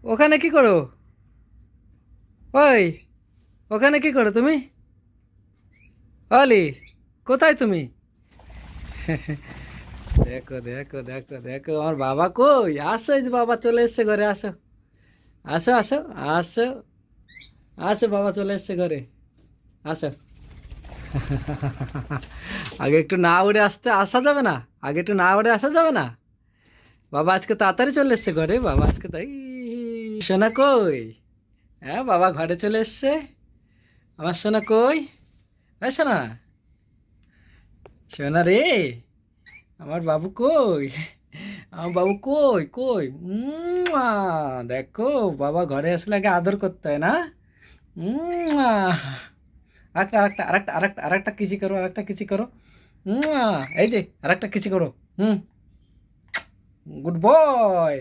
ওখানে কি করো? ওই, ওখানে কি করো তুমি? অলি, কোথায় তুমি? দেখো দেখো দেখো দেখো আমার বাবা কই, আসো, এই যে বাবা চলে এসছে ঘরে, আসো আসো আসো আসো। আসো, বাবা চলে এসছে ঘরে, আসো। আগে একটু না উড়ে আসা যাবে না? আগে একটু না উড়ে আসা যাবে না? বাবা আজকে তাড়াতাড়ি চলে এসছে ঘরে, বাবা আজকে তাই। সোনা কই? হ্যাঁ, বাবা ঘরে চলে এসছে। আমার সোনা কই? হ্যাঁ সোনা, সোনা রে, আমার বাবু কই? আমার বাবু কই কই? দেখো, বাবা ঘরে আসলে আগে আদর করতে হয় না? উম্মুয়া। আরেকটা আরেকটা আরেকটা আরেকটা আরেকটা কিচি করো, আরেকটা কিচি করো। এই যে আরেকটা কিচি করো। হুম, গুড বয়।